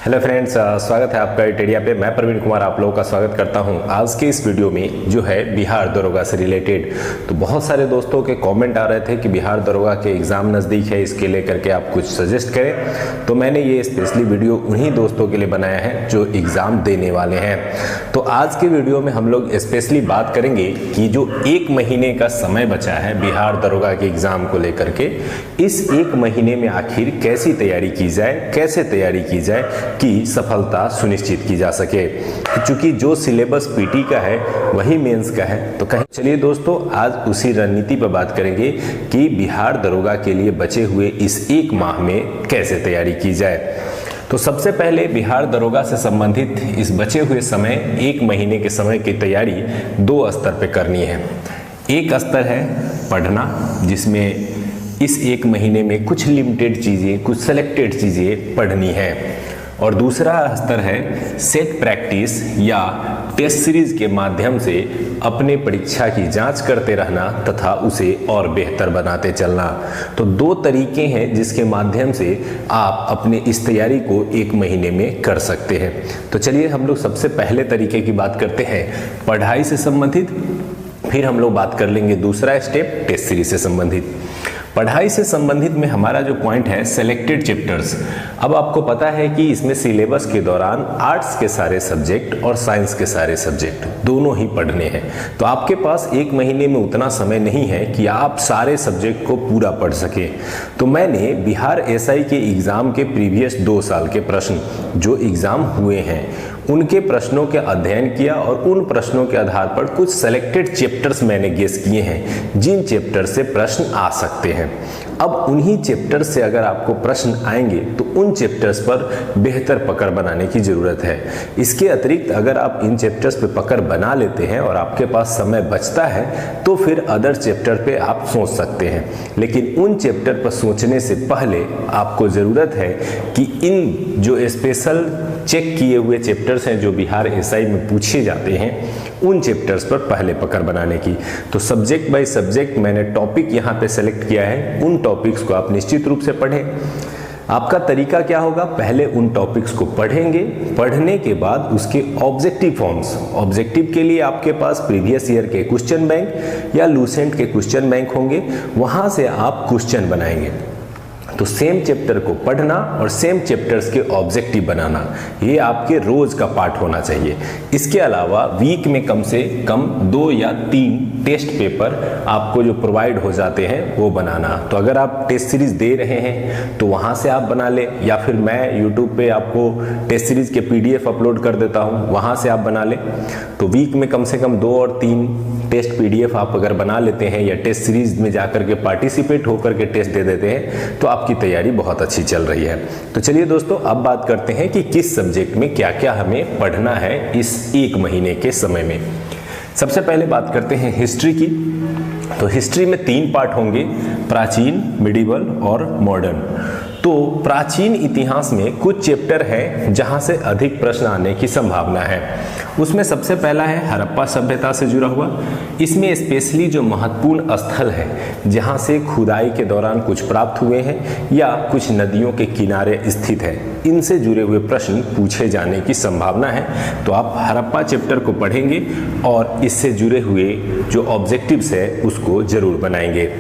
Hello friends, स्वागत है आपका टेडिया पे। मैं प्रवीण कुमार आप लोगों का स्वागत करता हूं। आज के इस वीडियो में जो है बिहार दरोगा से रिलेटेड, तो बहुत सारे दोस्तों के कमेंट आ रहे थे कि बिहार दरोगा के एग्ज़ाम नज़दीक है, इसके लेकर के आप कुछ सजेस्ट करें। तो मैंने ये स्पेशली वीडियो उन्हीं दोस्तों के लिए बनाया है जो एग्ज़ाम देने वाले हैं। तो आज के वीडियो में हम लोग स्पेशली बात करेंगे कि जो 1 महीने का समय बचा है बिहार दरोगा के एग्ज़ाम को लेकर के, इस 1 महीने में आखिर कैसी तैयारी की जाए, कैसे तैयारी की जाए की सफलता सुनिश्चित की जा सके। क्योंकि जो सिलेबस पीटी का है वही मेंस का है। तो कहीं चलिए दोस्तों, आज उसी रणनीति पर बात करेंगे कि बिहार दरोगा के लिए बचे हुए इस 1 माह में कैसे तैयारी की जाए। तो सबसे पहले बिहार दरोगा से संबंधित इस बचे हुए समय 1 महीने के समय की तैयारी 2 स्तर पे करनी है। एक स्तर है पढ़ना, जिसमें इस 1 महीने में कुछ लिमिटेड चीज़ें, कुछ सेलेक्टेड चीज़ें पढ़नी है। और दूसरा स्तर है सेट प्रैक्टिस या टेस्ट सीरीज के माध्यम से अपने परीक्षा की जांच करते रहना तथा उसे और बेहतर बनाते चलना। तो 2 तरीके हैं जिसके माध्यम से आप अपने इस तैयारी को 1 महीने में कर सकते हैं। तो चलिए हम लोग सबसे पहले तरीके की बात करते हैं पढ़ाई से संबंधित, फिर हम लोग बात कर लेंगे दूसरा स्टेप टेस्ट सीरीज से संबंधित। पढ़ाई से संबंधित में हमारा जो पॉइंट है सेलेक्टेड चैप्टर्स। अब आपको पता है कि इसमें सिलेबस के दौरान आर्ट्स के सारे सब्जेक्ट और साइंस के सारे सब्जेक्ट दोनों ही पढ़ने हैं। तो आपके पास 1 महीने में उतना समय नहीं है कि आप सारे सब्जेक्ट को पूरा पढ़ सकें। तो मैंने बिहार एसआई के एग्ज़ाम के प्रीवियस 2 साल के प्रश्न जो एग्ज़ाम हुए हैं उनके प्रश्नों के अध्ययन किया और उन प्रश्नों के आधार पर कुछ सेलेक्टेड चैप्टर्स मैंने गेस किए हैं जिन चैप्टर से प्रश्न आ सकते हैं। अब उन्हीं चैप्टर से अगर आपको प्रश्न आएंगे तो उन चैप्टर्स पर बेहतर पकड़ बनाने की ज़रूरत है। इसके अतिरिक्त अगर आप इन चैप्टर्स पे पकड़ बना लेते हैं और आपके पास समय बचता है तो फिर अदर चैप्टर पे आप सोच सकते हैं। लेकिन उन चैप्टर पर सोचने से पहले आपको ज़रूरत है कि इन जो स्पेशल चेक किए हुए चैप्टर्स हैं जो बिहार एसआई में पूछे जाते हैं उन चैप्टर्स पर पहले पकड़ बनाने की। तो सब्जेक्ट बाय सब्जेक्ट मैंने टॉपिक यहाँ पे सेलेक्ट किया है, उन टॉपिक्स को आप निश्चित रूप से पढ़ें। आपका तरीका क्या होगा, पहले उन टॉपिक्स को पढ़ेंगे, पढ़ने के बाद उसके ऑब्जेक्टिव फॉर्म्स, ऑब्जेक्टिव के लिए आपके पास प्रीवियस ईयर के क्वेश्चन बैंक या लूसेंट के क्वेश्चन बैंक होंगे, वहाँ से आप क्वेश्चन बनाएंगे। तो सेम चैप्टर को पढ़ना और सेम चैप्टर्स के ऑब्जेक्टिव बनाना, ये आपके रोज का पार्ट होना चाहिए। इसके अलावा वीक में कम से कम 2 या 3 टेस्ट पेपर आपको जो प्रोवाइड हो जाते हैं वो बनाना। तो अगर आप टेस्ट सीरीज दे रहे हैं तो वहाँ से आप बना लें, या फिर मैं यूट्यूब पे आपको टेस्ट सीरीज के PDF अपलोड कर देता हूँ, वहाँ से आप बना लें। तो वीक में कम से कम 2 और 3 टेस्ट PDF आप अगर बना लेते हैं या टेस्ट सीरीज में जाकर के पार्टिसिपेट होकर के टेस्ट दे देते हैं तो आपकी तैयारी बहुत अच्छी चल रही है। तो चलिए दोस्तों, अब बात करते हैं कि किस सब्जेक्ट में क्या क्या हमें पढ़ना है इस 1 महीने के समय में। सबसे पहले बात करते हैं हिस्ट्री की। तो हिस्ट्री में 3 पार्ट होंगे, प्राचीन, मिडिवल और मॉडर्न। तो प्राचीन इतिहास में कुछ चैप्टर है जहां से अधिक प्रश्न आने की संभावना है। उसमें सबसे पहला है हड़प्पा सभ्यता से जुड़ा हुआ। इसमें स्पेशली जो महत्वपूर्ण स्थल है जहां से खुदाई के दौरान कुछ प्राप्त हुए हैं या कुछ नदियों के किनारे स्थित है, इनसे जुड़े हुए प्रश्न पूछे जाने की संभावना है। तो आप हड़प्पा चैप्टर को पढ़ेंगे और इससे जुड़े हुए जो ऑब्जेक्टिव्स है उसको जरूर बनाएंगे।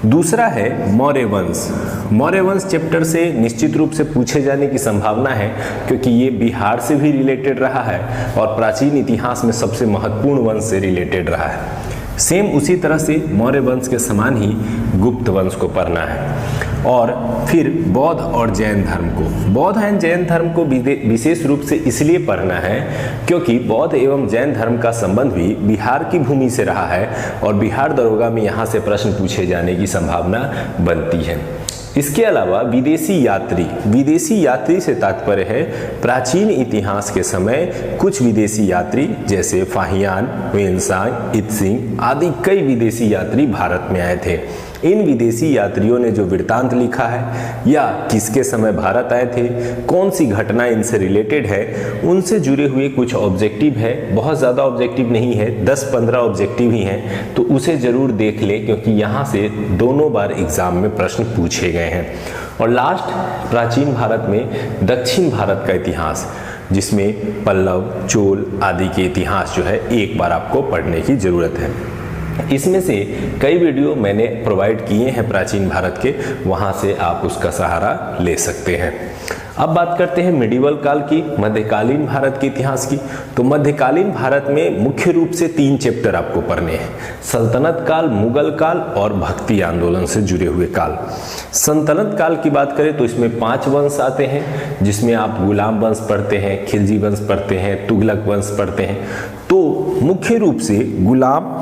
दूसरा है मौर्य वंश। मौर्य वंश चैप्टर से निश्चित रूप से पूछे जाने की संभावना है क्योंकि ये बिहार से भी रिलेटेड रहा है और प्राचीन इतिहास में सबसे महत्वपूर्ण वंश से रिलेटेड रहा है। सेम उसी तरह से मौर्य वंश के समान ही गुप्त वंश को पढ़ना है। और फिर बौद्ध और जैन धर्म को, बौद्ध एवं जैन धर्म को विशेष रूप से इसलिए पढ़ना है क्योंकि बौद्ध एवं जैन धर्म का संबंध भी बिहार की भूमि से रहा है और बिहार दरोगा में यहाँ से प्रश्न पूछे जाने की संभावना बनती है। इसके अलावा विदेशी यात्री से तात्पर्य है प्राचीन इतिहास के समय कुछ विदेशी यात्री जैसे फाहियान, वेनसांग, इत्सिंग आदि कई विदेशी यात्री भारत में आए थे। इन विदेशी यात्रियों ने जो वृत्तांत लिखा है या किसके समय भारत आए थे, कौन सी घटना इनसे रिलेटेड है, उनसे जुड़े हुए कुछ ऑब्जेक्टिव है। बहुत ज़्यादा ऑब्जेक्टिव नहीं है, 10-15 ऑब्जेक्टिव ही हैं, तो उसे जरूर देख लें क्योंकि यहाँ से दोनों बार एग्जाम में प्रश्न पूछे गए हैं। और लास्ट, प्राचीन भारत में दक्षिण भारत का इतिहास, जिसमें पल्लव, चोल आदि के इतिहास जो है एक बार आपको पढ़ने की ज़रूरत है। इसमें से कई वीडियो मैंने प्रोवाइड किए हैं प्राचीन भारत के, वहाँ से आप उसका सहारा ले सकते हैं। अब बात करते हैं मिडिवल काल की, मध्यकालीन भारत के इतिहास की। तो मध्यकालीन भारत में मुख्य रूप से 3 चैप्टर आपको पढ़ने हैं, सल्तनत काल, मुगल काल और भक्ति आंदोलन से जुड़े हुए काल। सल्तनत काल की बात करें तो इसमें 5 वंश आते हैं, जिसमें आप गुलाम वंश पढ़ते हैं, खिलजी वंश पढ़ते हैं, तुगलक वंश पढ़ते हैं। तो मुख्य रूप से गुलाम,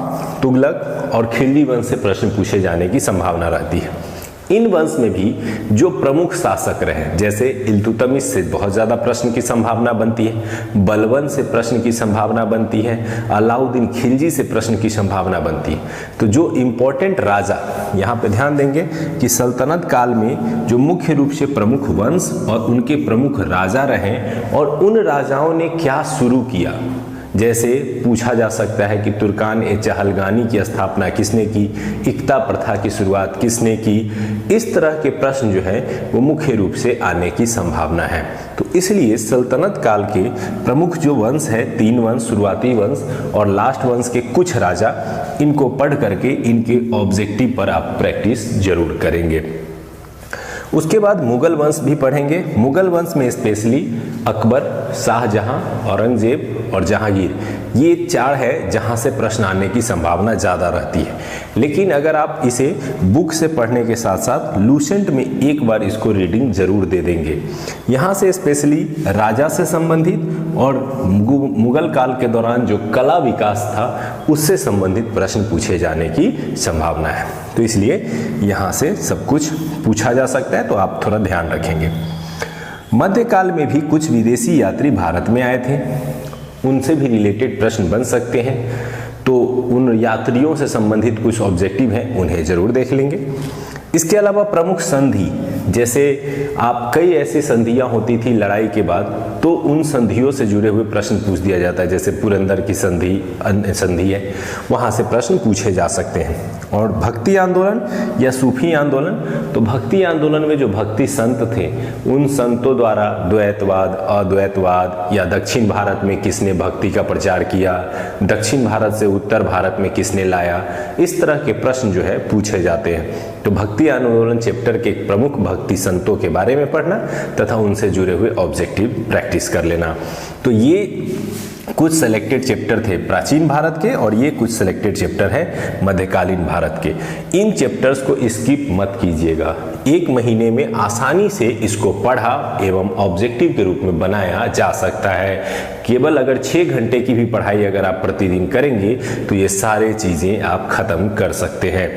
तुगलक और खिलजी वंश से प्रश्न पूछे जाने की संभावना रहती है। इन वंश में भी जो प्रमुख शासक रहे, जैसे इल्तुतमिश से बहुत ज़्यादा प्रश्न की संभावना बनती है, बलबन से प्रश्न की संभावना बनती है, अलाउद्दीन खिलजी से प्रश्न की संभावना बनती है। तो जो इम्पोर्टेंट राजा, यहाँ पे ध्यान देंगे कि सल्तनत काल में जो मुख्य रूप से प्रमुख वंश और उनके प्रमुख राजा रहे और उन राजाओं ने क्या शुरू किया, जैसे पूछा जा सकता है कि तुर्कान-ए-चहलगानी की स्थापना किसने की, इक्ता प्रथा की शुरुआत किसने की, इस तरह के प्रश्न जो है वो मुख्य रूप से आने की संभावना है। तो इसलिए सल्तनत काल के प्रमुख जो वंश है, 3 वंश, शुरुआती वंश और लास्ट वंश के कुछ राजा, इनको पढ़ करके इनके ऑब्जेक्टिव पर आप प्रैक्टिस जरूर करेंगे। उसके बाद मुगल वंश भी पढ़ेंगे। मुगल वंश में स्पेशली अकबर, शाहजहां, औरंगजेब और जहांगीर, ये 4 है जहां से प्रश्न आने की संभावना ज़्यादा रहती है। लेकिन अगर आप इसे बुक से पढ़ने के साथ साथ लूसेंट में एक बार इसको रीडिंग जरूर दे देंगे। यहाँ से स्पेशली राजा से संबंधित और मुगल काल के दौरान जो कला विकास था उससे संबंधित प्रश्न पूछे जाने की संभावना है। तो इसलिए यहाँ से सब कुछ पूछा जा सकता है, तो आप थोड़ा ध्यान रखेंगे। मध्यकाल में भी कुछ विदेशी यात्री भारत में आए थे, उनसे भी रिलेटेड प्रश्न बन सकते हैं। तो उन यात्रियों से संबंधित कुछ ऑब्जेक्टिव हैं, उन्हें जरूर देख लेंगे। इसके अलावा प्रमुख संधि, जैसे आप कई ऐसी संधियां होती थी लड़ाई के बाद, तो उन संधियों से जुड़े हुए प्रश्न पूछ दिया जाता है। जैसे पुरंदर की संधि है, वहां से प्रश्न पूछे जा सकते हैं। और भक्ति आंदोलन या सूफी आंदोलन, तो भक्ति आंदोलन में जो भक्ति संत थे, उन संतों द्वारा द्वैतवाद, अद्वैतवाद या दक्षिण भारत में किसने भक्ति का प्रचार किया, दक्षिण भारत से उत्तर भारत में किसने लाया, इस तरह के प्रश्न जो है पूछे जाते हैं। तो भक्ति आंदोलन चैप्टर के प्रमुख भक्ति संतों के बारे में पढ़ना तथा उनसे जुड़े हुए ऑब्जेक्टिव प्रैक्टिस कर लेना। तो ये कुछ सेलेक्टेड चैप्टर थे प्राचीन भारत के और ये कुछ सेलेक्टेड चैप्टर है मध्यकालीन भारत के। इन चैप्टर्स को स्किप मत कीजिएगा। 1 महीने में आसानी से इसको पढ़ा एवं ऑब्जेक्टिव के रूप में बनाया जा सकता है। केवल अगर 6 घंटे की भी पढ़ाई अगर आप प्रतिदिन करेंगे तो ये सारे चीज़ें आप खत्म कर सकते हैं।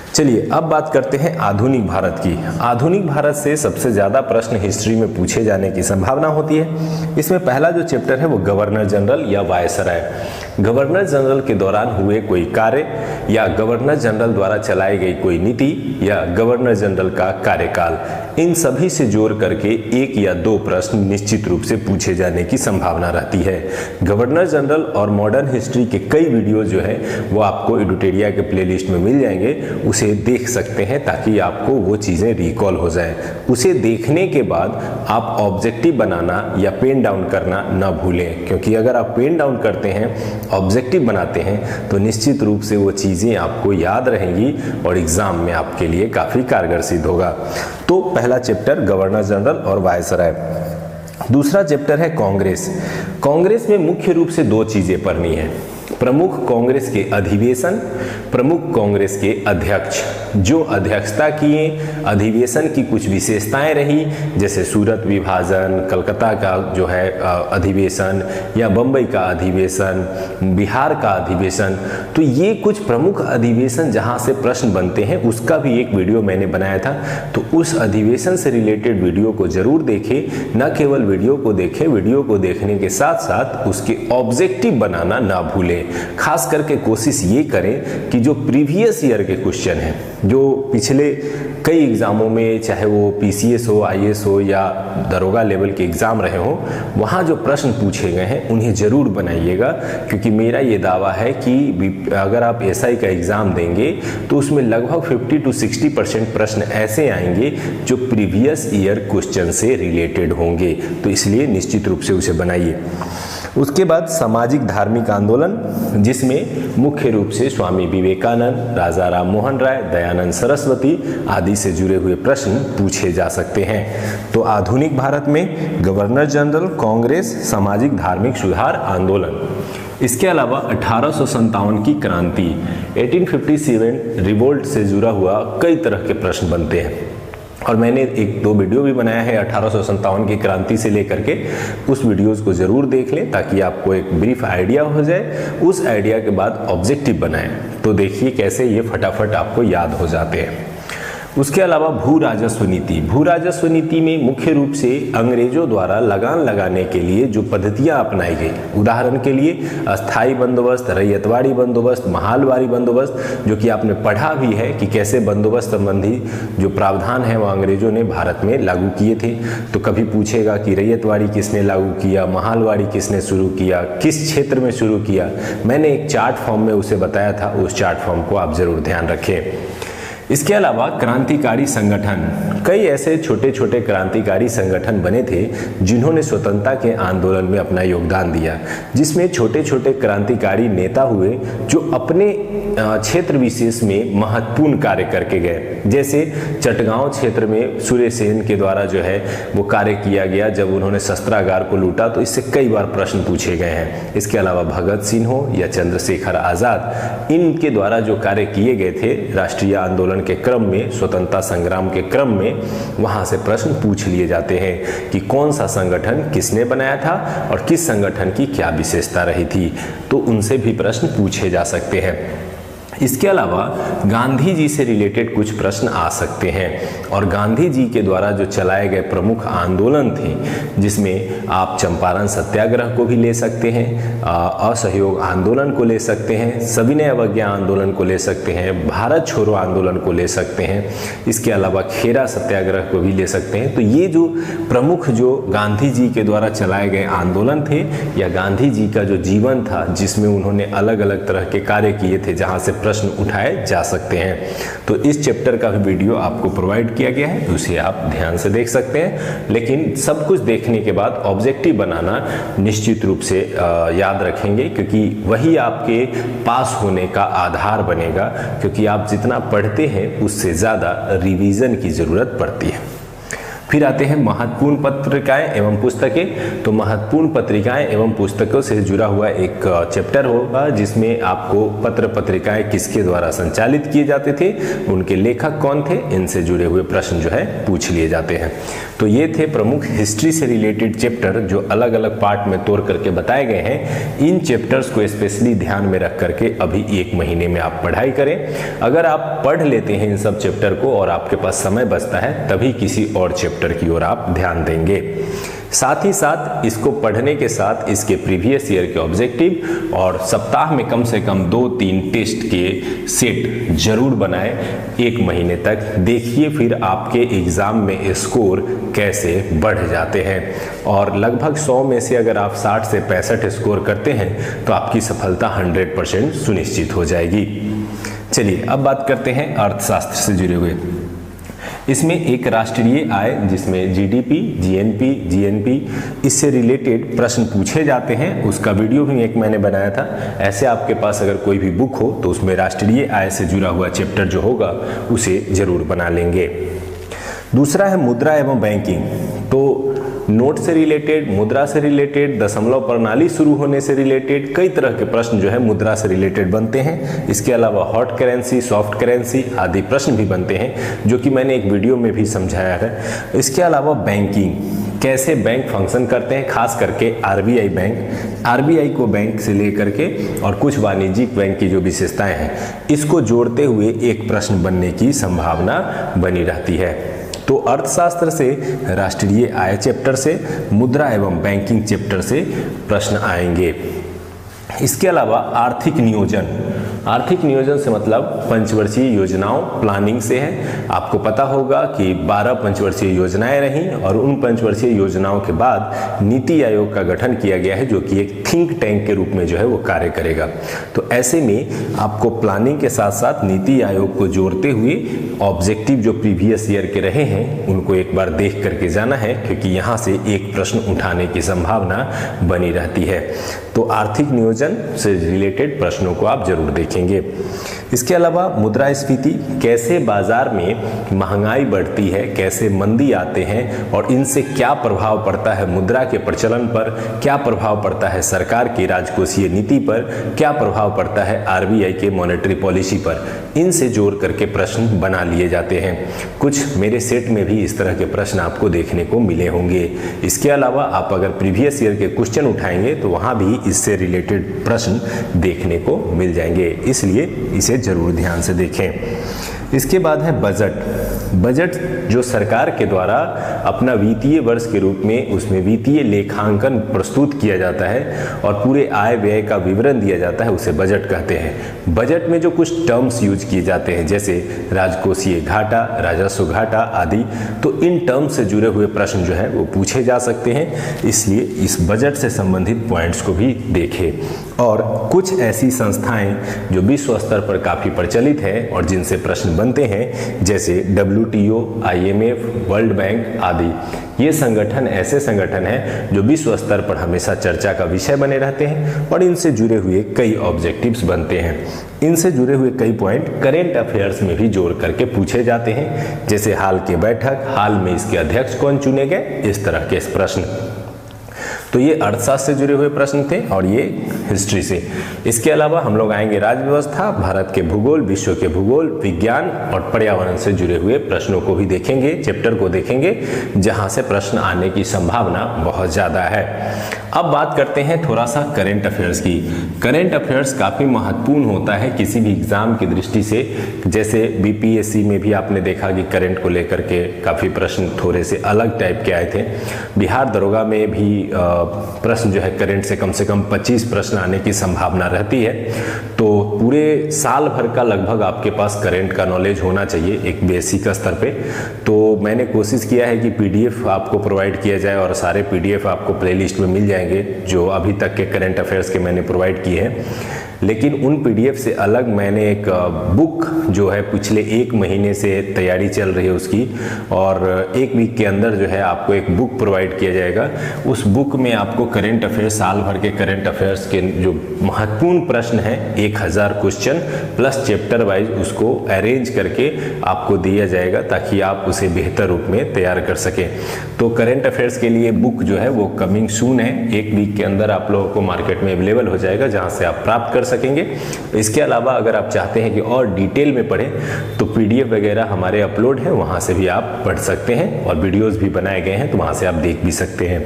चलिए अब बात करते हैं आधुनिक भारत की। आधुनिक भारत से सबसे ज़्यादा प्रश्न हिस्ट्री में पूछे जाने की संभावना होती है। इसमें पहला जो चैप्टर है वो गवर्नर जनरल या वायसराय। गवर्नर जनरल के दौरान हुए कोई कार्य या गवर्नर जनरल द्वारा चलाई गई कोई नीति या गवर्नर जनरल का कार्यकाल, इन सभी से जोड़ करके 1 या 2 प्रश्न निश्चित रूप से पूछे जाने की संभावना रहती है। गवर्नर जनरल और मॉडर्न हिस्ट्री के कई वीडियो जो है वो आपको एडुटेरिया के प्लेलिस्ट में मिल जाएंगे, उसे देख सकते हैं ताकि आपको वो चीज़ें रिकॉल हो जाए। उसे देखने के बाद आप ऑब्जेक्टिव बनाना या पेन डाउन करना ना भूलें, क्योंकि अगर आप पेन डाउन करते हैं, ऑब्जेक्टिव बनाते हैं, तो निश्चित रूप से वो चीज़ें आपको याद रहेंगी और एग्जाम में आपके लिए काफ़ी कारगर सिद्ध होगा। तो पहला चैप्टर गवर्नर जनरल और वायसराय। दूसरा चैप्टर है कांग्रेस। कांग्रेस में मुख्य रूप से 2 चीज़ें पढ़नी है। प्रमुख कांग्रेस के अधिवेशन, प्रमुख कांग्रेस के अध्यक्ष, जो अध्यक्षता किए, अधिवेशन की कुछ विशेषताएं रही, जैसे सूरत विभाजन, कलकत्ता का जो है अधिवेशन या बम्बई का अधिवेशन, बिहार का अधिवेशन। तो ये कुछ प्रमुख अधिवेशन जहां से प्रश्न बनते हैं, उसका भी एक वीडियो मैंने बनाया था। तो उस अधिवेशन से रिलेटेड वीडियो को जरूर देखें। न केवल वीडियो को देखें, वीडियो को देखने के साथ साथ उसके ऑब्जेक्टिव बनाना ना भूलें। खास करके कोशिश ये करें कि जो प्रीवियस ईयर के क्वेश्चन हैं, जो पिछले कई एग्जामों में, चाहे वो पीसीएस हो, आईएएस हो या दरोगा लेवल के एग्जाम रहे हो, वहाँ जो प्रश्न पूछे गए हैं उन्हें जरूर बनाइएगा, क्योंकि मेरा ये दावा है कि अगर आप एसआई का एग्जाम देंगे तो उसमें लगभग 50 to 60% प्रश्न ऐसे आएंगे जो प्रीवियस ईयर क्वेश्चन से रिलेटेड होंगे। तो इसलिए निश्चित रूप से उसे बनाइए। उसके बाद सामाजिक धार्मिक आंदोलन, जिसमें मुख्य रूप से स्वामी विवेकानंद, राजा राम मोहन राय, दयानंद सरस्वती आदि से जुड़े हुए प्रश्न पूछे जा सकते हैं। तो आधुनिक भारत में गवर्नर जनरल, कांग्रेस, सामाजिक धार्मिक सुधार आंदोलन। इसके अलावा 1857 की क्रांति, 1857 रिवोल्ट से जुड़ा हुआ कई तरह के प्रश्न बनते हैं और मैंने एक दो वीडियो भी बनाया है 1857 की क्रांति से लेकर के। उस वीडियोस को ज़रूर देख लें ताकि आपको एक ब्रीफ आइडिया हो जाए। उस आइडिया के बाद ऑब्जेक्टिव बनाएं तो देखिए कैसे ये फटाफट आपको याद हो जाते हैं। उसके अलावा भू राजस्व नीति, भू राजस्व नीति में मुख्य रूप से अंग्रेजों द्वारा लगान लगाने के लिए जो पद्धतियां अपनाई गई, उदाहरण के लिए अस्थाई बंदोबस्त, रैयतवाड़ी बंदोबस्त, महालवाड़ी बंदोबस्त, जो कि आपने पढ़ा भी है कि कैसे बंदोबस्त संबंधी जो प्रावधान है वो अंग्रेजों ने भारत में लागू किए थे। तो कभी पूछेगा कि रैयतवाड़ी किसने लागू किया, महालवाड़ी किसने शुरू किया, किस क्षेत्र में शुरू किया। मैंने एक चार्ट फॉर्म में उसे बताया था, उस चार्ट फॉर्म को आप जरूर ध्यान रखें। इसके अलावा क्रांतिकारी संगठन, कई ऐसे छोटे छोटे क्रांतिकारी संगठन बने थे जिन्होंने स्वतंत्रता के आंदोलन में अपना योगदान दिया, जिसमें छोटे छोटे क्रांतिकारी नेता हुए जो अपने क्षेत्र विशेष में महत्वपूर्ण कार्य करके गए। जैसे चटगांव क्षेत्र में सूर्यसेन के द्वारा जो है वो कार्य किया गया जब उन्होंने शस्त्रागार को लूटा, तो इससे कई बार प्रश्न पूछे गए हैं। इसके अलावा भगत सिंह हो या चंद्रशेखर आज़ाद, इनके द्वारा जो कार्य किए गए थे राष्ट्रीय आंदोलन के क्रम में, स्वतंत्रता संग्राम के क्रम में, वहां से प्रश्न पूछ लिए जाते हैं कि कौन सा संगठन किसने बनाया था और किस संगठन की क्या विशेषता रही थी। तो उनसे भी प्रश्न पूछे जा सकते हैं। इसके अलावा गांधी जी से रिलेटेड कुछ प्रश्न आ सकते हैं और गांधी जी के द्वारा जो चलाए गए प्रमुख आंदोलन थे, जिसमें आप चंपारण सत्याग्रह को भी ले सकते हैं, असहयोग आंदोलन को ले सकते हैं, सविनय अवज्ञा आंदोलन को ले सकते हैं, भारत छोड़ो आंदोलन को ले सकते हैं, इसके अलावा खेरा सत्याग्रह को भी ले सकते हैं। तो ये जो प्रमुख जो गांधी जी के द्वारा चलाए गए आंदोलन थे या गांधी जी का जो जीवन था जिसमें उन्होंने अलग अलग तरह के कार्य किए थे, जहाँ से प्रश्न उठाए जा सकते हैं। तो इस चैप्टर का भी वीडियो आपको प्रोवाइड किया गया है, उसे आप ध्यान से देख सकते हैं। लेकिन सब कुछ देखने के बाद ऑब्जेक्टिव बनाना निश्चित रूप से याद रखेंगे, क्योंकि वही आपके पास होने का आधार बनेगा। क्योंकि आप जितना पढ़ते हैं उससे ज़्यादा रिवीजन की ज़रूरत पड़ती है। फिर आते हैं महत्वपूर्ण पत्रिकाएं एवं पुस्तकें। तो महत्वपूर्ण पत्रिकाएं एवं पुस्तकों से जुड़ा हुआ एक चैप्टर होगा जिसमें आपको पत्र पत्रिकाएं किसके द्वारा संचालित किए जाते थे, उनके लेखक कौन थे, इनसे जुड़े हुए प्रश्न जो है पूछ लिए जाते हैं। तो ये थे प्रमुख हिस्ट्री से रिलेटेड चैप्टर जो अलग अलग पार्ट में तोड़ करके बताए गए हैं। इन चैप्टर्स को स्पेशली ध्यान में रख करके अभी 1 महीने में आप पढ़ाई करें। अगर आप पढ़ लेते हैं इन सब चैप्टर को और आपके पास समय बचता है, तभी किसी और चैप्टर की ओर आप ध्यान देंगे। साथ ही साथ इसको पढ़ने के साथ इसके प्रीवियस ईयर के ऑब्जेक्टिव और सप्ताह में कम से कम 2-3 टेस्ट के सेट जरूर बनाएं 1 महीने तक। देखिए फिर आपके एग्जाम में स्कोर कैसे बढ़ जाते हैं। और लगभग 100 में से अगर आप 60 से 65 स्कोर करते हैं तो आपकी सफलता 100% सुनिश्चित हो जाएगी। चलिए अब बात करते हैं अर्थशास्त्र से जुड़े हुए। इसमें एक राष्ट्रीय आय जिसमें जीडीपी, जीएनपी इससे रिलेटेड प्रश्न पूछे जाते हैं, उसका वीडियो भी एक मैंने बनाया था। ऐसे आपके पास अगर कोई भी बुक हो तो उसमें राष्ट्रीय आय से जुड़ा हुआ चैप्टर जो होगा उसे जरूर बना लेंगे। दूसरा है मुद्रा एवं बैंकिंग। तो नोट से रिलेटेड, मुद्रा से रिलेटेड, दशमलव प्रणाली शुरू होने से रिलेटेड कई तरह के प्रश्न जो है मुद्रा से रिलेटेड बनते हैं। इसके अलावा हॉट करेंसी, सॉफ्ट करेंसी आदि प्रश्न भी बनते हैं जो कि मैंने एक वीडियो में भी समझाया है। इसके अलावा बैंकिंग, कैसे बैंक फंक्शन करते हैं, खास करके आरबीआई बैंक, आरबीआई को बैंक से लेकर के और कुछ वाणिज्यिक बैंक की जो विशेषताएं हैं, इसको जोड़ते हुए एक प्रश्न बनने की संभावना बनी रहती है। तो अर्थशास्त्र से, राष्ट्रीय आय चैप्टर से, मुद्रा एवं बैंकिंग चैप्टर से प्रश्न आएंगे। इसके अलावा आर्थिक नियोजन, आर्थिक नियोजन से मतलब पंचवर्षीय योजनाओं प्लानिंग से है। आपको पता होगा कि 12 पंचवर्षीय योजनाएं रहीं और उन पंचवर्षीय योजनाओं के बाद नीति आयोग का गठन किया गया है, जो कि एक थिंक टैंक के रूप में जो है वो कार्य करेगा। तो ऐसे में आपको प्लानिंग के साथ साथ नीति आयोग को जोड़ते हुए ऑब्जेक्टिव जो प्रीवियस ईयर के रहे हैं उनको एक बार देख करके जाना है, क्योंकि यहाँ से एक प्रश्न उठाने की संभावना बनी रहती है। तो आर्थिक नियोजन से रिलेटेड प्रश्नों को आप जरूर देखेंगे। इसके अलावा मुद्रास्फीति, कैसे बाजार में महंगाई बढ़ती है, कैसे मंदी आते हैं और इनसे क्या प्रभाव पड़ता है मुद्रा के प्रचलन पर, क्या प्रभाव पड़ता है सरकार की राजकोषीय नीति पर, क्या प्रभाव पड़ता है आरबीआई के मॉनेटरी पॉलिसी पर, इनसे जोड़ करके प्रश्न बना लिए जाते हैं। कुछ मेरे सेट में भी इस तरह के प्रश्न आपको देखने को मिले होंगे। इसके अलावा आप अगर प्रीवियस ईयर के क्वेश्चन उठाएंगे तो वहाँ भी इससे रिलेटेड प्रश्न देखने को मिल जाएंगे, इसलिए इसे जरूर ध्यान से देखें। इसके बाद है बजट। बजट जो सरकार के द्वारा अपना वित्तीय वर्ष के रूप में उसमें वित्तीय लेखांकन प्रस्तुत किया जाता है और पूरे आय व्यय का विवरण दिया जाता है, उसे बजट कहते हैं। बजट में जो कुछ टर्म्स यूज किए जाते हैं जैसे राजकोषीय घाटा, राजस्व घाटा आदि, तो इन टर्म्स से जुड़े हुए प्रश्न जो है वो पूछे जा सकते हैं, इसलिए इस बजट से संबंधित पॉइंट्स को भी देखें। और कुछ ऐसी संस्थाएं जो विश्व स्तर पर काफ़ी प्रचलित है और जिनसे प्रश्न बनते हैं जैसे WTO, IMF, वर्ल्ड बैंक आदि, ये संगठन ऐसे संगठन हैं जो विश्व स्तर पर हमेशा चर्चा का विषय बने रहते हैं और इनसे जुड़े हुए कई ऑब्जेक्टिव्स बनते हैं। इनसे जुड़े हुए कई पॉइंट करेंट अफेयर्स में भी जोड़ करके पूछे जाते हैं, जैसे हाल की बैठक, हाल में इसके अध्यक्ष कौन चुने गए, इस तरह के प्रश्न। तो ये अर्थशास्त्र से जुड़े हुए प्रश्न थे और ये हिस्ट्री से। इसके अलावा हम लोग आएंगे राज्य व्यवस्था, भारत के भूगोल, विश्व के भूगोल, विज्ञान और पर्यावरण से जुड़े हुए प्रश्नों को भी देखेंगे, चैप्टर को देखेंगे जहां से प्रश्न आने की संभावना बहुत ज़्यादा है। अब बात करते हैं थोड़ा सा करेंट अफेयर्स की। करेंट अफेयर्स काफ़ी महत्वपूर्ण होता है किसी भी एग्जाम की दृष्टि से। जैसे BPSC में भी आपने देखा कि करंट को लेकर के काफ़ी प्रश्न थोड़े से अलग टाइप के आए थे। बिहार दरोगा में भी प्रश्न जो है करंट से कम 25 प्रश्न आने की संभावना रहती है। तो पूरे साल भर का लगभग आपके पास करंट का नॉलेज होना चाहिए एक बेसिक स्तर पे। तो मैंने कोशिश किया है कि PDF आपको प्रोवाइड किया जाए और सारे PDF आपको प्लेलिस्ट में मिल जाएंगे जो अभी तक के करंट अफेयर्स के मैंने प्रोवाइड किए हैं। लेकिन उन PDF से अलग मैंने एक बुक जो है पिछले 1 महीने से तैयारी चल रही है उसकी, और 1 वीक के अंदर जो है आपको एक बुक प्रोवाइड किया जाएगा। उस बुक में आपको करंट अफेयर्स, साल भर के करंट अफेयर्स के जो महत्वपूर्ण प्रश्न हैं 1000 क्वेश्चन प्लस चैप्टर वाइज उसको अरेंज करके आपको दिया जाएगा ताकि आप उसे बेहतर रूप में तैयार कर सकें। तो करंट अफेयर्स के लिए बुक जो है वो कमिंग सून है, 1 वीक के अंदर आप लोगों को मार्केट में अवेलेबल हो जाएगा जहाँ से आप प्राप्त कर सकेंगे। इसके अलावा अगर आप चाहते हैं कि और डिटेल में पढ़ें तो PDF वगैरह हमारे अपलोड है, वहां से भी आप पढ़ सकते हैं और वीडियोस भी बनाए गए हैं तो वहां से आप देख भी सकते हैं।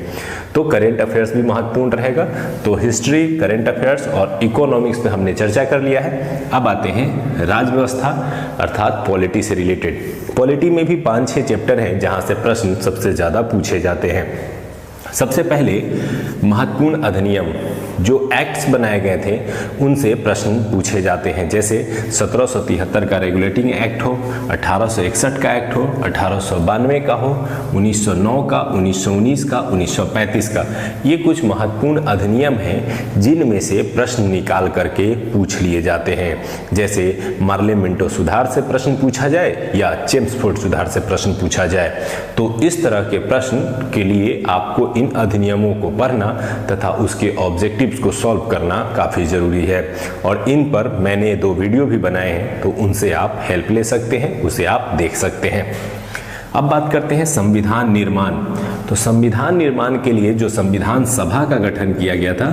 तो करंट अफेयर्स भी महत्वपूर्ण रहेगा। तो हिस्ट्री, करंट अफेयर्स और इकोनॉमिक्स पे हमने चर्चा कर लिया है। अब आते हैं राज्य व्यवस्था अर्थात पॉलिटी से रिलेटेड। पॉलिटी में भी 5-6 चैप्टर हैं जहां से प्रश्न सबसे ज्यादा पूछे जाते हैं। सबसे पहले महत्वपूर्ण अधिनियम जो एक्ट्स बनाए गए थे उनसे प्रश्न पूछे जाते हैं, जैसे 1773 का रेगुलेटिंग एक्ट हो, 1861 का एक्ट हो, 1892 का हो, 1909 का, 1919 का, 1935 का। ये कुछ महत्वपूर्ण अधिनियम हैं जिनमें से प्रश्न निकाल करके पूछ लिए जाते हैं। जैसे मार्ले मिंटो सुधार से प्रश्न पूछा जाए या चेम्सफोर्ड सुधार से प्रश्न पूछा जाए। तो इस तरह के प्रश्न के लिए आपको इन अधिनियमों को पढ़ना तथा उसके ऑब्जेक्टिव्स को सॉल्व करना काफ़ी ज़रूरी है और इन पर मैंने 2 वीडियो भी बनाए हैं तो उनसे आप हेल्प ले सकते हैं, उसे आप देख सकते हैं। अब बात करते हैं संविधान निर्माण। तो संविधान निर्माण के लिए जो संविधान सभा का गठन किया गया था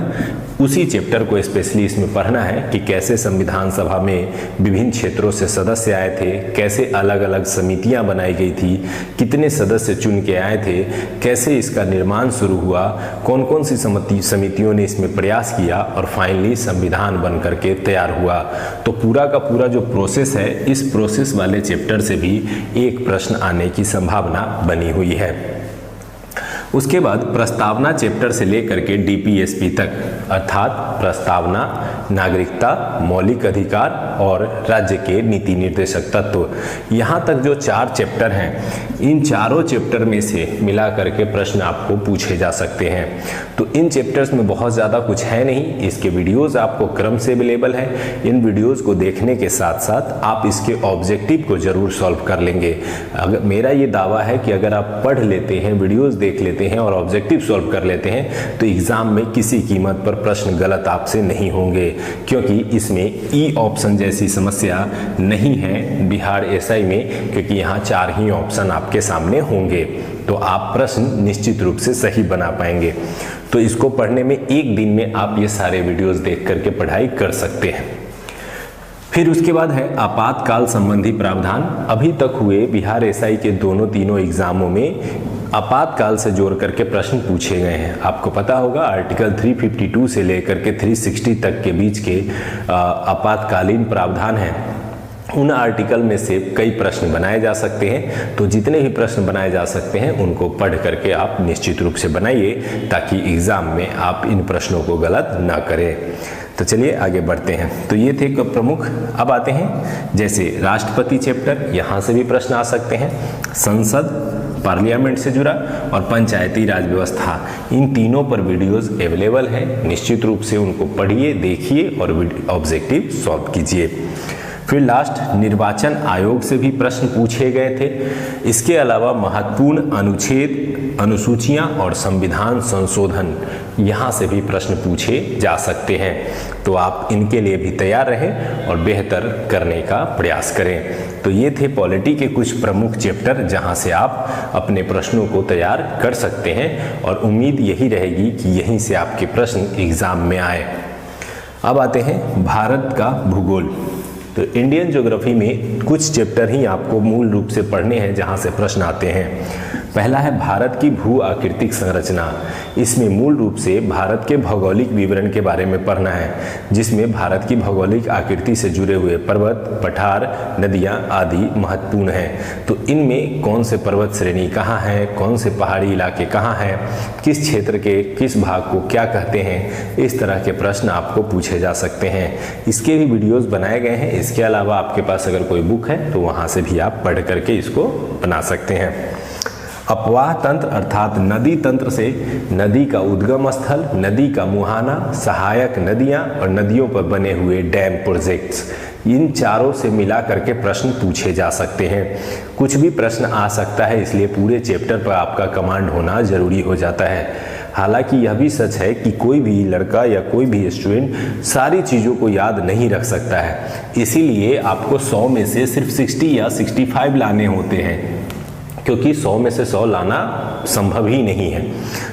उसी चैप्टर को स्पेशली इसमें पढ़ना है कि कैसे संविधान सभा में विभिन्न क्षेत्रों से सदस्य आए थे, कैसे अलग अलग समितियां बनाई गई थी, कितने सदस्य चुन के आए थे, कैसे इसका निर्माण शुरू हुआ, कौन कौन सी समितियों ने इसमें प्रयास किया और फाइनली संविधान बन करके तैयार हुआ। तो पूरा का पूरा जो प्रोसेस है, इस प्रोसेस वाले चैप्टर से भी एक प्रश्न आने की संभावना बनी हुई है। उसके बाद प्रस्तावना चैप्टर से लेकर के डीपीएसपी तक, अर्थात प्रस्तावना, नागरिकता, मौलिक अधिकार और राज्य के नीति निर्देशक तत्व, यहाँ तक जो 4 चैप्टर हैं, इन चारों चैप्टर में से मिला करके प्रश्न आपको पूछे जा सकते हैं। तो इन चैप्टर्स में बहुत ज़्यादा कुछ है नहीं, इसके वीडियोज़ आपको क्रम से अवेलेबल है। इन वीडियोज़ को देखने के साथ साथ आप इसके ऑब्जेक्टिव को ज़रूर सॉल्व कर लेंगे। अगर मेरा ये दावा है कि अगर आप पढ़ लेते हैं, वीडियोज़ देख लेते हैं और ऑब्जेक्टिव सॉल्व कर लेते हैं तो एग्ज़ाम में किसी कीमत पर प्रश्न गलत आपसे नहीं होंगे, क्योंकि इसमें ई ऑप्शन जैसी समस्या नहीं है बिहार एसआई में, क्योंकि यहाँ 4 ही ऑप्शन आपके सामने होंगे, तो आप प्रश्न निश्चित रूप से सही बना पाएंगे। तो इसको पढ़ने में एक दिन में आप ये सारे वीडियोस देख करके पढ़ाई कर सकते हैं। फिर उसके बाद है आपातकाल संबंधी प्रावधान। अभी तक हुए बिहार एसआई के तीनों एग्जामों में आपातकाल से जोड़ करके प्रश्न पूछे गए हैं। आपको पता होगा आर्टिकल 352 से लेकर के 360 तक के बीच के आपातकालीन प्रावधान हैं। उन आर्टिकल में से कई प्रश्न बनाए जा सकते हैं, तो जितने भी प्रश्न बनाए जा सकते हैं उनको पढ़ करके आप निश्चित रूप से बनाइए, ताकि एग्ज़ाम में आप इन प्रश्नों को गलत ना करें। तो चलिए आगे बढ़ते हैं। तो ये थे प्रमुख। अब आते हैं जैसे राष्ट्रपति चैप्टर, यहाँ से भी प्रश्न आ सकते हैं, संसद, पार्लियामेंट से जुड़ा और पंचायती राज व्यवस्था, इन तीनों पर वीडियोस अवेलेबल हैं। निश्चित रूप से उनको पढ़िए, देखिए और ऑब्जेक्टिव सॉल्व कीजिए। फिर लास्ट निर्वाचन आयोग से भी प्रश्न पूछे गए थे। इसके अलावा महत्वपूर्ण अनुच्छेद, अनुसूचियां और संविधान संशोधन, यहाँ से भी प्रश्न पूछे जा सकते हैं। तो आप इनके लिए भी तैयार रहें और बेहतर करने का प्रयास करें। तो ये थे पॉलिटी के कुछ प्रमुख चैप्टर, जहाँ से आप अपने प्रश्नों को तैयार कर सकते हैं, और उम्मीद यही रहेगी कि यहीं से आपके प्रश्न एग्जाम में आए। अब आते हैं भारत का भूगोल। तो इंडियन ज्योग्राफी में कुछ चैप्टर ही आपको मूल रूप से पढ़ने हैं जहां से प्रश्न आते हैं। पहला है भारत की भू आकृतिक संरचना। इसमें मूल रूप से भारत के भौगोलिक विवरण के बारे में पढ़ना है, जिसमें भारत की भौगोलिक आकृति से जुड़े हुए पर्वत, पठार, नदियां आदि महत्वपूर्ण हैं। तो इनमें कौन से पर्वत श्रेणी कहाँ है, कौन से पहाड़ी इलाके कहाँ हैं, किस क्षेत्र के किस भाग को क्या कहते हैं, इस तरह के प्रश्न आपको पूछे जा सकते हैं। इसके भी वीडियोज़ बनाए गए हैं। इसके अलावा आपके पास अगर कोई बुक है तो वहाँ से भी आप पढ़ करके इसको बना सकते हैं। अपवाह तंत्र अर्थात नदी तंत्र से नदी का उद्गम स्थल, नदी का मुहाना, सहायक नदियां और नदियों पर बने हुए डैम प्रोजेक्ट्स, इन चारों से मिला करके प्रश्न पूछे जा सकते हैं। कुछ भी प्रश्न आ सकता है, इसलिए पूरे चैप्टर पर आपका कमांड होना जरूरी हो जाता है। हालांकि यह भी सच है कि कोई भी लड़का या कोई भी स्टूडेंट सारी चीज़ों को याद नहीं रख सकता है, इसीलिए आपको 100 में से सिर्फ 60 या 65 लाने होते हैं, क्योंकि 100 में से 100 लाना संभव ही नहीं है।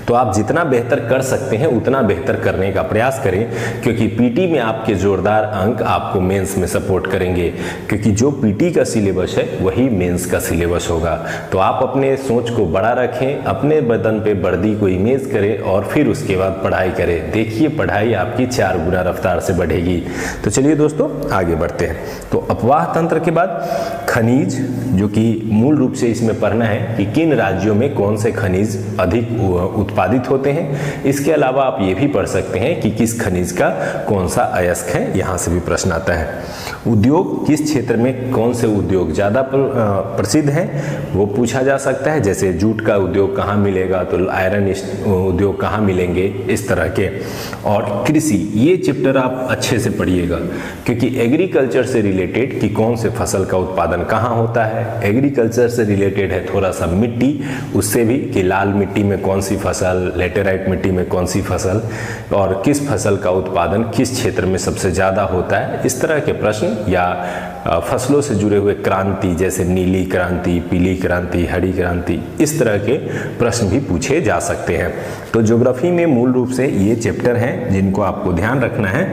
तो आप जितना बेहतर कर सकते हैं उतना बेहतर करने का प्रयास करें, क्योंकि पीटी में आपके जोरदार अंक आपको मेंस में सपोर्ट करेंगे, क्योंकि जो पीटी का सिलेबस है वही मेंस का सिलेबस होगा। तो आप अपने सोच को बड़ा रखें, अपने बदन पे वर्दी को इमेज करें और फिर उसके बाद पढ़ाई करें। देखिए पढ़ाई आपकी 4 गुना रफ्तार से बढ़ेगी। तो चलिए दोस्तों आगे बढ़ते हैं। तो अपवाह तंत्र के बाद खनिज, जो कि मूल रूप से इसमें पढ़ना है कि किन राज्यों में कौन से खनिज अधिक उत्पादित होते हैं। इसके अलावा आप ये भी पढ़ सकते हैं कि किस खनिज का कौन सा अयस्क है, यहाँ से भी प्रश्न आता है। उद्योग, किस क्षेत्र में कौन से उद्योग ज़्यादा प्रसिद्ध हैं वो पूछा जा सकता है, जैसे जूट का उद्योग कहाँ मिलेगा, तो आयरन उद्योग कहाँ मिलेंगे, इस तरह के। और कृषि, ये चैप्टर आप अच्छे से पढ़िएगा, क्योंकि एग्रीकल्चर से रिलेटेड कि कौन से फसल का उत्पादन कहाँ होता है, एग्रीकल्चर से रिलेटेड है थोड़ा सा मिट्टी, उससे भी कि लाल मिट्टी में कौन सी फसल, लेटेराइट मिट्टी में कौन सी फसल, और किस फसल का उत्पादन किस क्षेत्र में सबसे ज़्यादा होता है। इस तरह के प्रश्न या फसलों से जुड़े हुए क्रांति, जैसे नीली क्रांति, पीली क्रांति, हरी क्रांति, इस तरह के प्रश्न भी पूछे जा सकते हैं। तो ज्योग्राफी में मूल रूप से ये चैप्टर हैं जिनको आपको ध्यान रखना है,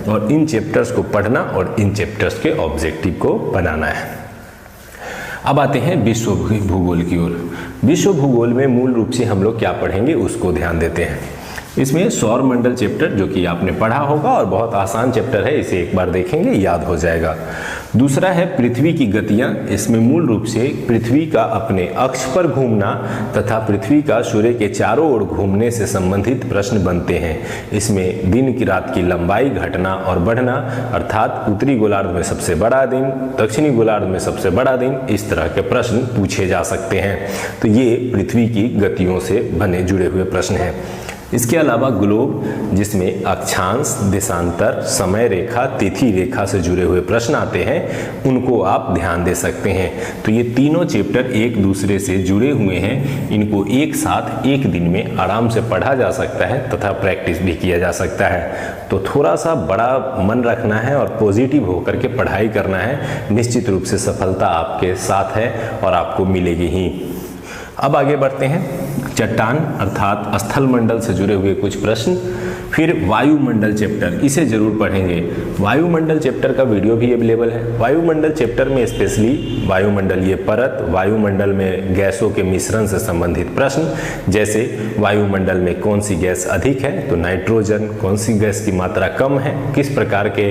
और इन चैप्टर्स को पढ़ना और इन चैप्टर्स के ऑब्जेक्टिव को बनाना है। अब आते हैं विश्व भूगोल की ओर। विश्व भूगोल में मूल रूप से हम लोग क्या पढ़ेंगे उसको ध्यान देते हैं। इसमें सौर मंडल चैप्टर जो कि आपने पढ़ा होगा और बहुत आसान चैप्टर है, इसे एक बार देखेंगे याद हो जाएगा। दूसरा है पृथ्वी की गतियां। इसमें मूल रूप से पृथ्वी का अपने अक्ष पर घूमना तथा पृथ्वी का सूर्य के चारों ओर घूमने से संबंधित प्रश्न बनते हैं। इसमें दिन की रात की लंबाई घटना और बढ़ना, अर्थात उत्तरी गोलार्ध में सबसे बड़ा दिन, दक्षिणी गोलार्ध में सबसे बड़ा दिन, इस तरह के प्रश्न पूछे जा सकते हैं। तो ये पृथ्वी की गतियों से बने जुड़े हुए प्रश्न हैं। इसके अलावा ग्लोब, जिसमें अक्षांश, देशांतर, समय रेखा, तिथि रेखा से जुड़े हुए प्रश्न आते हैं, उनको आप ध्यान दे सकते हैं। तो ये तीनों चैप्टर एक दूसरे से जुड़े हुए हैं, इनको एक साथ एक दिन में आराम से पढ़ा जा सकता है तथा प्रैक्टिस भी किया जा सकता है। तो थोड़ा सा बड़ा मन रखना है और पॉजिटिव होकर के पढ़ाई करना है, निश्चित रूप से सफलता आपके साथ है और आपको मिलेगी ही। अब आगे बढ़ते हैं। चट्टान अर्थात स्थल मंडल से जुड़े हुए कुछ प्रश्न, फिर वायुमंडल चैप्टर, इसे जरूर पढ़ेंगे। वायुमंडल चैप्टर का वीडियो भी अवेलेबल है। वायुमंडल चैप्टर में स्पेशली वायुमंडलीय परत, वायुमंडल में गैसों के मिश्रण से संबंधित प्रश्न, जैसे वायुमंडल में कौन सी गैस अधिक है, तो नाइट्रोजन, कौन सी गैस की मात्रा कम है, किस प्रकार के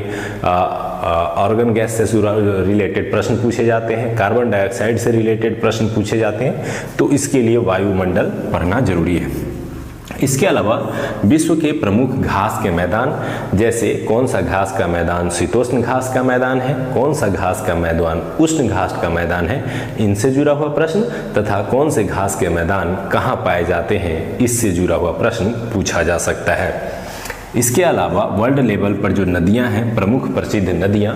ऑर्गन गैस से रिलेटेड प्रश्न पूछे जाते हैं, कार्बन डाइऑक्साइड से रिलेटेड प्रश्न पूछे जाते हैं, तो इसके लिए वायुमंडल पढ़ना जरूरी है। इसके अलावा विश्व के प्रमुख घास के मैदान, जैसे कौन सा घास का मैदान शीतोष्ण घास का मैदान है, कौन सा घास का मैदान उष्ण घास का मैदान है, इनसे जुड़ा हुआ प्रश्न, तथा कौन से घास के मैदान कहाँ पाए जाते हैं, इससे जुड़ा हुआ प्रश्न पूछा जा सकता है। इसके अलावा वर्ल्ड लेवल पर जो नदियां हैं, प्रमुख प्रसिद्ध नदियां,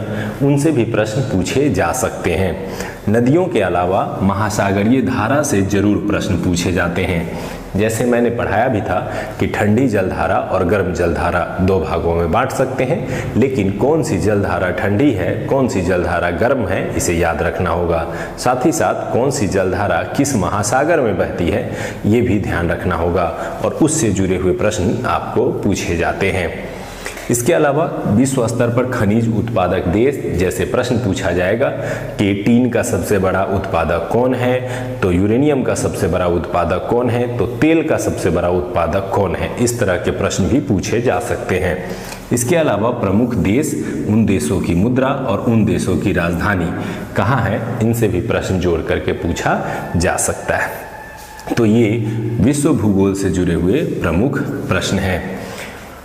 उनसे भी प्रश्न पूछे जा सकते हैं। नदियों के अलावा महासागरीय धारा से जरूर प्रश्न पूछे जाते हैं। जैसे मैंने पढ़ाया भी था कि ठंडी जलधारा और गर्म जलधारा दो भागों में बांट सकते हैं, लेकिन कौन सी जलधारा ठंडी है, कौन सी जलधारा गर्म है, इसे याद रखना होगा। साथ ही साथ कौन सी जलधारा किस महासागर में बहती है, ये भी ध्यान रखना होगा और उससे जुड़े हुए प्रश्न आपको पूछे जाते हैं। इसके अलावा विश्व स्तर पर खनिज उत्पादक देश, जैसे प्रश्न पूछा जाएगा कि टीन का सबसे बड़ा उत्पादक कौन है, तो यूरेनियम का सबसे बड़ा उत्पादक कौन है, तो तेल का सबसे बड़ा उत्पादक कौन है, इस तरह के प्रश्न भी पूछे जा सकते हैं। इसके अलावा प्रमुख देश, उन देशों की मुद्रा और उन देशों की राजधानी कहाँ है, इनसे भी प्रश्न जोड़ करके पूछा जा सकता है। तो ये विश्व भूगोल से जुड़े हुए प्रमुख प्रश्न हैं।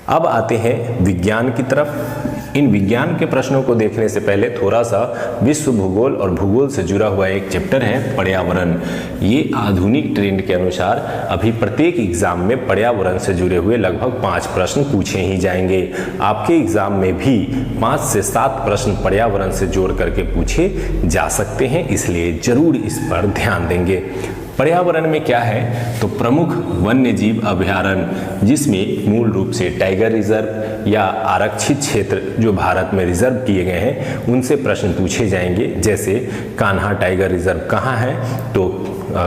अब आते हैं विज्ञान की तरफ। इन विज्ञान के प्रश्नों को देखने से पहले थोड़ा सा विश्व भूगोल और भूगोल से जुड़ा हुआ एक चैप्टर है पर्यावरण। ये आधुनिक ट्रेंड के अनुसार अभी प्रत्येक एग्जाम में पर्यावरण से जुड़े हुए लगभग 5 प्रश्न पूछे ही जाएंगे। आपके एग्जाम में भी 5 से 7 प्रश्न पर्यावरण से जोड़ करके पूछे जा सकते हैं, इसलिए जरूर इस पर ध्यान देंगे। पर्यावरण में क्या है, तो प्रमुख वन्य जीव अभयारण्य, जिसमें मूल रूप से टाइगर रिजर्व या आरक्षित क्षेत्र जो भारत में रिजर्व किए गए हैं, उनसे प्रश्न पूछे जाएंगे। जैसे कान्हा टाइगर रिजर्व कहाँ है, तो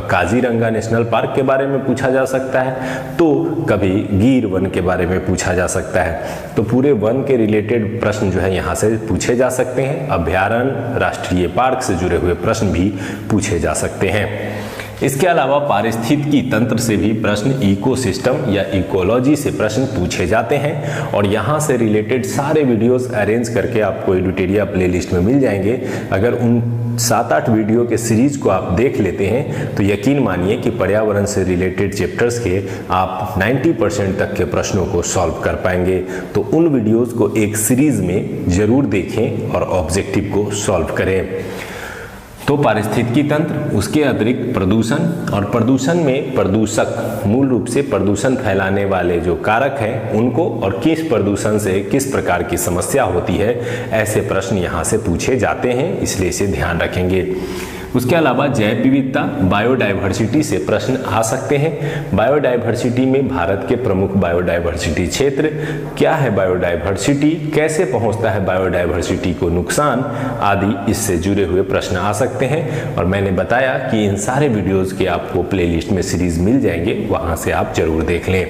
काजीरंगा नेशनल पार्क के बारे में पूछा जा सकता है, तो कभी गिर वन के बारे में पूछा जा सकता है। तो पूरे वन के रिलेटेड प्रश्न जो है यहाँ से पूछे जा सकते हैं। अभयारण्य, राष्ट्रीय पार्क से जुड़े हुए प्रश्न भी पूछे जा सकते हैं। इसके अलावा पारिस्थितिकी तंत्र से भी प्रश्न, इकोसिस्टम या इकोलॉजी से प्रश्न पूछे जाते हैं और यहाँ से रिलेटेड सारे वीडियोस अरेंज करके आपको एडुटेरिया प्लेलिस्ट में मिल जाएंगे। अगर उन 7-8 वीडियो के सीरीज को आप देख लेते हैं तो यकीन मानिए कि पर्यावरण से रिलेटेड चैप्टर्स के आप 90% तक के प्रश्नों को सॉल्व कर पाएंगे। तो उन वीडियोस को एक सीरीज में जरूर देखें और ऑब्जेक्टिव को सॉल्व करें। तो पारिस्थितिकी तंत्र, उसके अतिरिक्त प्रदूषण, और प्रदूषण में प्रदूषक, मूल रूप से प्रदूषण फैलाने वाले जो कारक हैं उनको, और किस प्रदूषण से किस प्रकार की समस्या होती है, ऐसे प्रश्न यहाँ से पूछे जाते हैं, इसलिए इसे ध्यान रखेंगे। उसके अलावा जैव विविधता, बायोडाइवर्सिटी से प्रश्न आ सकते हैं। बायोडाइवर्सिटी में भारत के प्रमुख बायोडाइवर्सिटी क्षेत्र, क्या है बायोडाइवर्सिटी, कैसे पहुंचता है बायोडाइवर्सिटी को नुकसान, आदि इससे जुड़े हुए प्रश्न आ सकते हैं। और मैंने बताया कि इन सारे वीडियोस के आपको प्लेलिस्ट में सीरीज मिल जाएंगे, वहां से आप जरूर देख लें।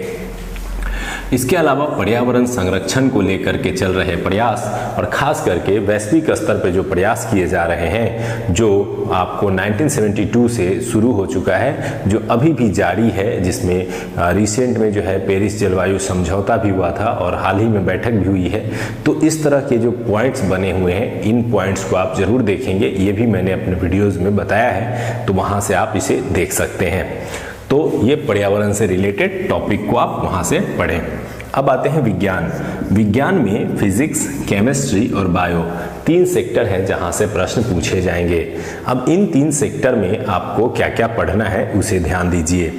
इसके अलावा पर्यावरण संरक्षण को लेकर के चल रहे प्रयास और खास करके वैश्विक स्तर पर जो प्रयास किए जा रहे हैं, जो आपको 1972 से शुरू हो चुका है, जो अभी भी जारी है, जिसमें रिसेंट में जो है पेरिस जलवायु समझौता भी हुआ था और हाल ही में बैठक भी हुई है। तो इस तरह के जो पॉइंट्स बने हुए हैं, इन पॉइंट्स को आप जरूर देखेंगे। ये भी मैंने अपने वीडियोज़ में बताया है, तो वहाँ से आप इसे देख सकते हैं। तो ये पर्यावरण से रिलेटेड टॉपिक को आप वहाँ से पढ़ें। अब आते हैं विज्ञान। विज्ञान में फिजिक्स, केमिस्ट्री और बायो 3 सेक्टर हैं जहाँ से प्रश्न पूछे जाएंगे। अब इन 3 सेक्टर में आपको क्या क्या पढ़ना है उसे ध्यान दीजिए।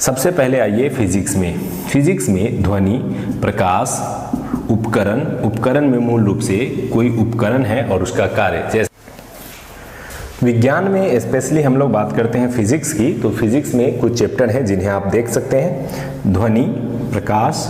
सबसे पहले आइए फिजिक्स में। फिजिक्स में ध्वनि, प्रकाश, उपकरण में मूल रूप से कोई उपकरण है और उसका कार्य। जैसे विज्ञान में स्पेशली हम लोग बात करते हैं फिजिक्स की, तो फिजिक्स में कुछ चैप्टर हैं जिन्हें आप देख सकते हैं। ध्वनि, प्रकाश,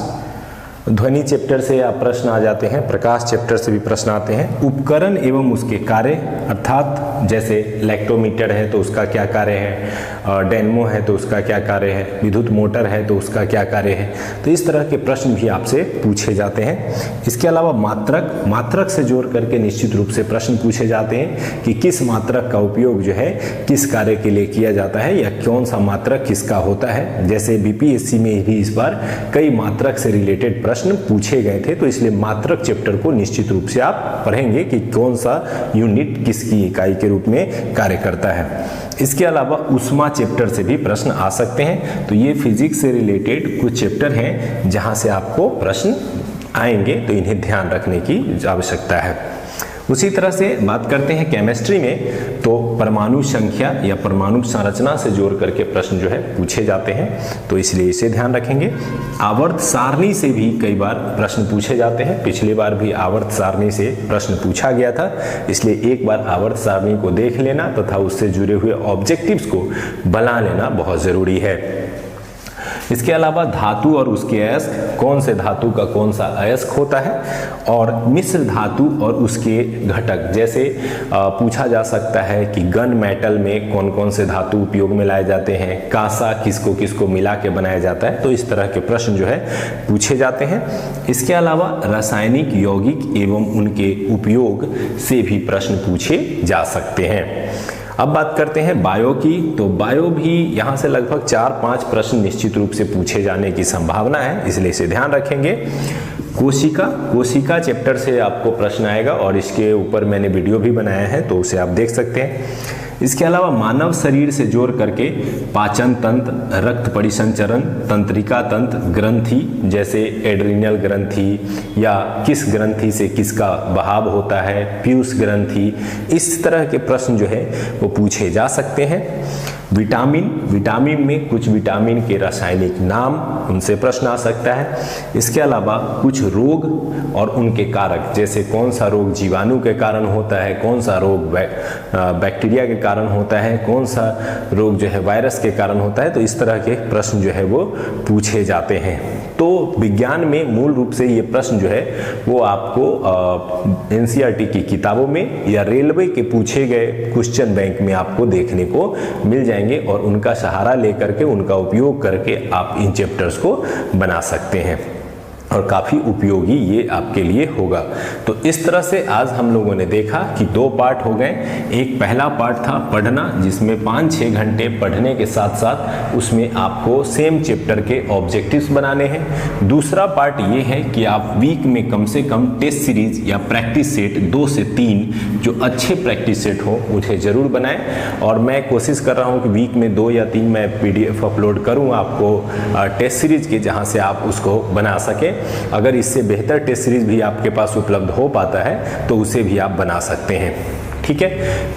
ध्वनि चैप्टर से आप प्रश्न आ जाते हैं, प्रकाश चैप्टर से भी प्रश्न आते हैं। उपकरण एवं उसके कार्य, अर्थात जैसे इलेक्ट्रोमीटर है तो उसका क्या कार्य है, डायनेमो है तो उसका क्या कार्य है, विद्युत मोटर है तो उसका क्या कार्य है। तो इस तरह के प्रश्न भी आपसे पूछे जाते हैं। इसके अलावा मात्रक से जोड़ करके निश्चित रूप से प्रश्न पूछे जाते हैं कि किस मात्रक का उपयोग जो है किस कार्य के लिए किया जाता है या कौन सा मात्रक किसका होता है। जैसे बीपीएससी में भी इस बार कई मात्रक से रिलेटेड प्रश्न पूछे गए थे, तो इसलिए मात्रक चैप्टर को निश्चित रूप से आप पढ़ेंगे कि कौन सा यूनिट किसकी इकाई के रूप में कार्य करता है। इसके अलावा उष्मा चैप्टर से भी प्रश्न आ सकते हैं। तो ये फिजिक्स से रिलेटेड कुछ चैप्टर हैं जहां से आपको प्रश्न आएंगे, तो इन्हें ध्यान रखने की आवश्यकता है। उसी तरह से बात करते हैं केमिस्ट्री में, तो परमाणु संख्या या परमाणु संरचना से जोड़ करके प्रश्न जो है पूछे जाते हैं, तो इसलिए इसे ध्यान रखेंगे। आवर्त सारणी से भी कई बार प्रश्न पूछे जाते हैं। पिछली बार भी आवर्त सारणी से प्रश्न पूछा गया था, इसलिए एक बार आवर्त सारणी को देख लेना तथा उससे जुड़े हुए ऑब्जेक्टिव्स को बना लेना बहुत जरूरी है। इसके अलावा धातु और उसके अयस्क, कौन से धातु का कौन सा अयस्क होता है, और मिश्र धातु और उसके घटक। जैसे पूछा जा सकता है कि गन मेटल में कौन कौन से धातु उपयोग में लाए जाते हैं, कांसा किसको किसको मिला के बनाया जाता है। तो इस तरह के प्रश्न जो है पूछे जाते हैं। इसके अलावा रासायनिक, यौगिक एवं उनके उपयोग से भी प्रश्न पूछे जा सकते हैं। अब बात करते हैं बायो की, तो बायो भी यहाँ से लगभग 4-5 प्रश्न निश्चित रूप से पूछे जाने की संभावना है, इसलिए इसे ध्यान रखेंगे। कोशिका चैप्टर से आपको प्रश्न आएगा और इसके ऊपर मैंने वीडियो भी बनाया है, तो उसे आप देख सकते हैं। इसके अलावा मानव शरीर से जोड़ करके पाचन तंत्र, रक्त परिसंचरण, तंत्रिका तंत्र, ग्रंथि जैसे एड्रिनल ग्रंथि या किस ग्रंथि से किसका बहाव होता है, पीयूष ग्रंथि, इस तरह के प्रश्न जो है वो पूछे जा सकते हैं। विटामिन में कुछ विटामिन के रासायनिक नाम, उनसे प्रश्न आ सकता है। इसके अलावा कुछ रोग और उनके कारक, जैसे कौन सा रोग जीवाणु के कारण होता है, कौन सा रोग बैक्टीरिया के कारण होता है, कौन सा रोग जो है वायरस के कारण होता है। तो इस तरह के प्रश्न जो है वो पूछे जाते हैं। तो विज्ञान में मूल रूप से ये प्रश्न जो है वो आपको एनसीईआरटी की किताबों में या रेलवे के पूछे गए क्वेश्चन बैंक में आपको देखने को मिल जाएंगे, और उनका सहारा लेकर के, उनका उपयोग करके आप इन चैप्टर्स को बना सकते हैं और काफ़ी उपयोगी ये आपके लिए होगा। तो इस तरह से आज हम लोगों ने देखा कि 2 पार्ट हो गए। एक पहला पार्ट था पढ़ना, जिसमें 5-6 घंटे पढ़ने के साथ साथ उसमें आपको सेम चैप्टर के ऑब्जेक्टिव्स बनाने हैं। दूसरा पार्ट ये है कि आप वीक में कम से कम टेस्ट सीरीज या प्रैक्टिस सेट 2 से 3 जो अच्छे प्रैक्टिस सेट हो उन्हें जरूर बनाएं, और मैं कोशिश कर रहा हूँ कि वीक में 2 या 3 मैं PDF अपलोड करूँ आपको टेस्ट सीरीज के, जहाँ से आप उसको बना सकें। अगर इससे बेहतर टेस्ट सीरीज भी आपके पास उपलब्ध हो पाता है तो उसे भी आप बना सकते हैं, ठीक है।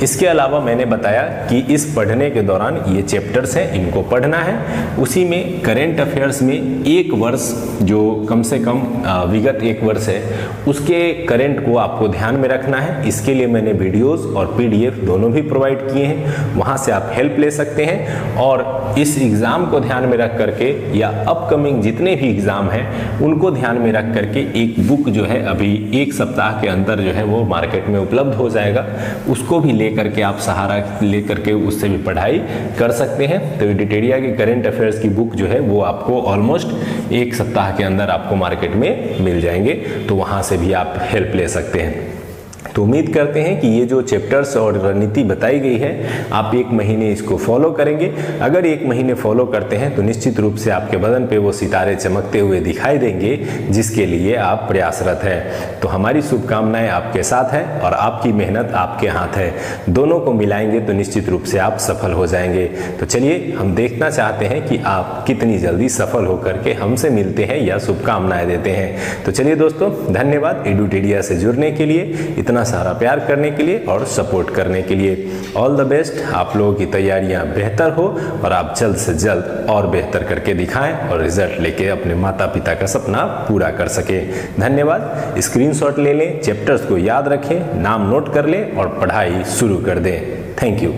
इसके अलावा मैंने बताया कि इस पढ़ने के दौरान ये चैप्टर्स हैं, इनको पढ़ना है। उसी में करेंट अफेयर्स में 1 वर्ष जो कम से कम विगत 1 वर्ष है उसके करेंट को आपको ध्यान में रखना है। इसके लिए मैंने वीडियोस और PDF दोनों भी प्रोवाइड किए हैं, वहाँ से आप हेल्प ले सकते हैं। और इस एग्ज़ाम को ध्यान में रख करके या अपकमिंग जितने भी एग्ज़ाम हैं उनको ध्यान में रख करके एक बुक जो है अभी 1 सप्ताह के अंदर जो है वो मार्केट में उपलब्ध हो जाएगा। उसको भी लेकर के आप सहारा लेकर के उससे भी पढ़ाई कर सकते हैं। तो एडिटेरिया की करेंट अफेयर्स की बुक जो है वो आपको ऑलमोस्ट एक सप्ताह के अंदर आपको मार्केट में मिल जाएंगे, तो वहाँ से भी आप हेल्प ले सकते हैं। तो उम्मीद करते हैं कि ये जो चैप्टर्स और रणनीति बताई गई है आप 1 महीने इसको फॉलो करेंगे। अगर 1 महीने फॉलो करते हैं तो निश्चित रूप से आपके बदन पे वो सितारे चमकते हुए दिखाई देंगे जिसके लिए आप प्रयासरत हैं। तो हमारी शुभकामनाएं आपके साथ हैं और आपकी मेहनत आपके हाथ है, दोनों को मिलाएंगे तो निश्चित रूप से आप सफल हो जाएंगे। तो चलिए हम देखना चाहते हैं कि आप कितनी जल्दी सफल होकर के हमसे मिलते हैं या शुभकामनाएं देते हैं। तो चलिए दोस्तों, धन्यवाद एडुटेरिया से जुड़ने के लिए, इतना सारा प्यार करने के लिए और सपोर्ट करने के लिए। ऑल द बेस्ट, आप लोगों की तैयारियां बेहतर हो और आप जल्द से जल्द और बेहतर करके दिखाएं और रिजल्ट लेके अपने माता पिता का सपना पूरा कर सके। धन्यवाद। स्क्रीनशॉट ले लें, चैप्टर्स को याद रखें, नाम नोट कर लें और पढ़ाई शुरू कर दें। Thank you.